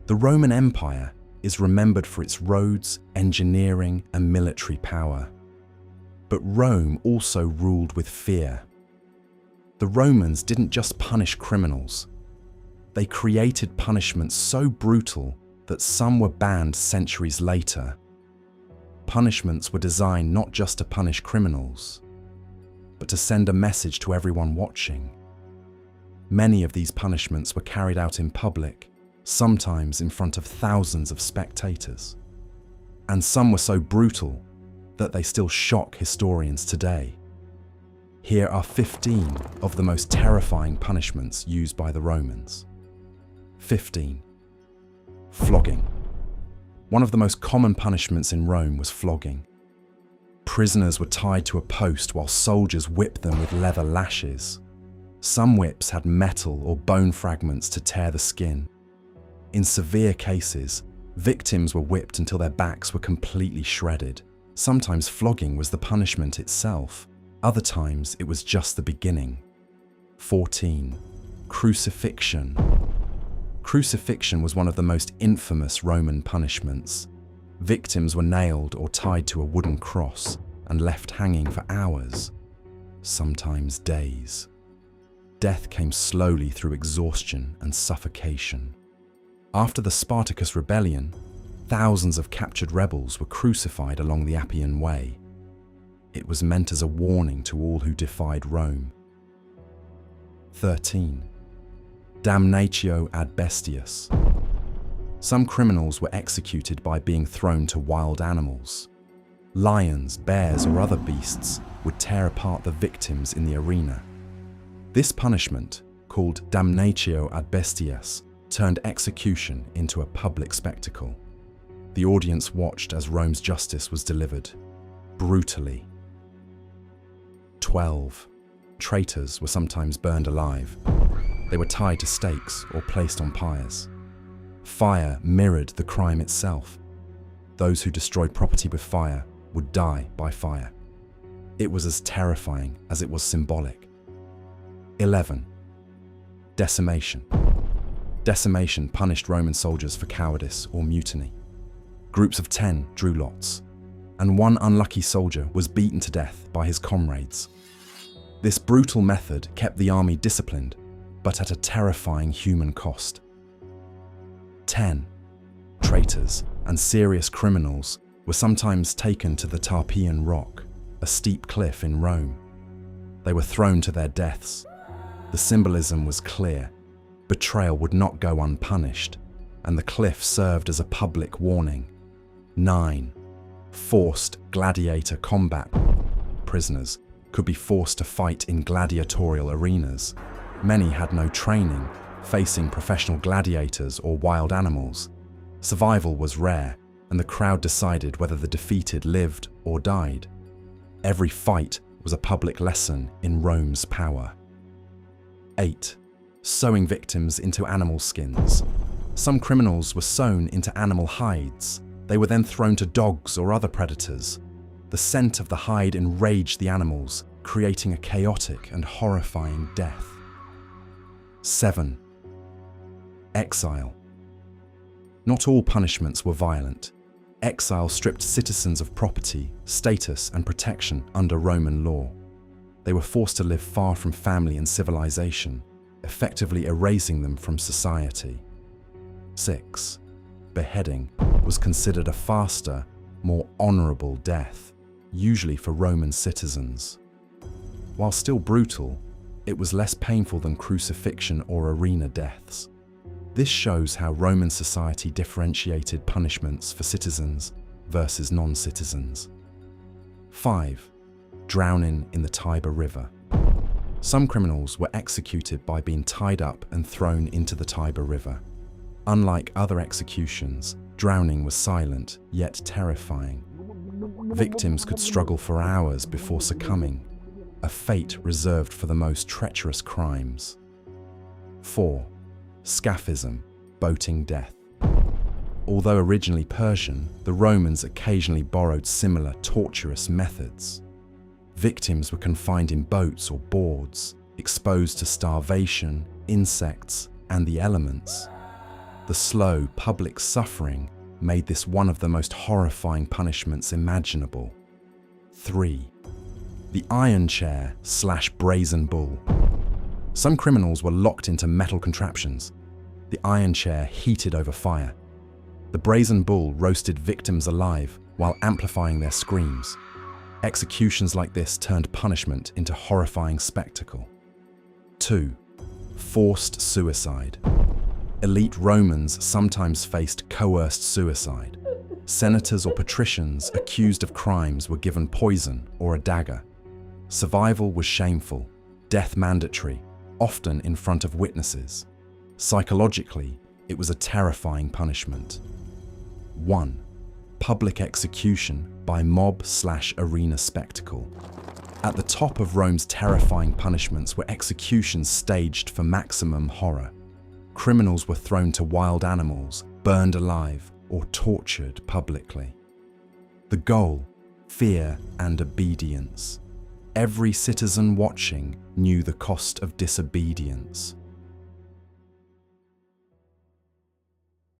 The Roman Empire is remembered for its roads, engineering, and military power. But Rome also ruled with fear. The Romans didn't just punish criminals. They created punishments so brutal that some were banned centuries later. Punishments were designed not just to punish criminals, but to send a message to everyone watching. Many of these punishments were carried out in public, sometimes in front of thousands of spectators. And some were so brutal that they still shock historians today. Here are 15 of the most terrifying punishments used by the Romans. 15. Flogging. One of the most common punishments in Rome was flogging. Prisoners were tied to a post while soldiers whipped them with leather lashes. Some whips had metal or bone fragments to tear the skin. In severe cases, victims were whipped until their backs were completely shredded. Sometimes flogging was the punishment itself. Other times it was just the beginning. 14. Crucifixion. Crucifixion was one of the most infamous Roman punishments. Victims were nailed or tied to a wooden cross and left hanging for hours, sometimes days. Death came slowly through exhaustion and suffocation. After the Spartacus rebellion, thousands of captured rebels were crucified along the Appian Way. It was meant as a warning to all who defied Rome. 13. Damnatio ad bestias. Some criminals were executed by being thrown to wild animals. Lions, bears, or other beasts would tear apart the victims in the arena. This punishment, called damnatio ad bestias, turned execution into a public spectacle. The audience watched as Rome's justice was delivered, brutally. 12. Traitors were sometimes burned alive. They were tied to stakes or placed on pyres. Fire mirrored the crime itself. Those who destroyed property with fire would die by fire. It was as terrifying as it was symbolic. 11. Decimation. Decimation punished Roman soldiers for cowardice or mutiny. Groups of 10 drew lots, and one unlucky soldier was beaten to death by his comrades. This brutal method kept the army disciplined, but at a terrifying human cost. 10. Traitors and serious criminals were sometimes taken to the Tarpeian Rock, a steep cliff in Rome. They were thrown to their deaths. The symbolism was clear. Betrayal would not go unpunished, and the cliff served as a public warning. 9. Forced gladiator combat. Prisoners could be forced to fight in gladiatorial arenas. Many had no training, facing professional gladiators or wild animals. Survival was rare, and the crowd decided whether the defeated lived or died. Every fight was a public lesson in Rome's power. 8. Sewing victims into animal skins. Some criminals were sewn into animal hides. They were then thrown to dogs or other predators. The scent of the hide enraged the animals, creating a chaotic and horrifying death. 7. Exile. Not all punishments were violent. Exile stripped citizens of property, status, and protection under Roman law. They were forced to live far from family and civilization, effectively erasing them from society. 6. Beheading was considered a faster, more honorable death, usually for Roman citizens. While still brutal, it was less painful than crucifixion or arena deaths. This shows how Roman society differentiated punishments for citizens versus non-citizens. 5. Drowning in the Tiber River. Some criminals were executed by being tied up and thrown into the Tiber River. Unlike other executions, drowning was silent, yet terrifying. Victims could struggle for hours before succumbing, a fate reserved for the most treacherous crimes. 4. Scaphism, boating death. Although originally Persian, the Romans occasionally borrowed similar torturous methods. Victims were confined in boats or boards, exposed to starvation, insects, and the elements. The slow, public suffering made this one of the most horrifying punishments imaginable. 3. The iron chair/brazen bull. Some criminals were locked into metal contraptions. The iron chair heated over fire. The brazen bull roasted victims alive while amplifying their screams. Executions like this turned punishment into horrifying spectacle. 2. Forced suicide. Elite Romans sometimes faced coerced suicide. Senators or patricians accused of crimes were given poison or a dagger. Survival was shameful, death mandatory, often in front of witnesses. Psychologically, it was a terrifying punishment. 1. Public execution by mob/arena spectacle. At the top of Rome's terrifying punishments were executions staged for maximum horror. Criminals were thrown to wild animals, burned alive, or tortured publicly. The goal: fear and obedience. Every citizen watching knew the cost of disobedience.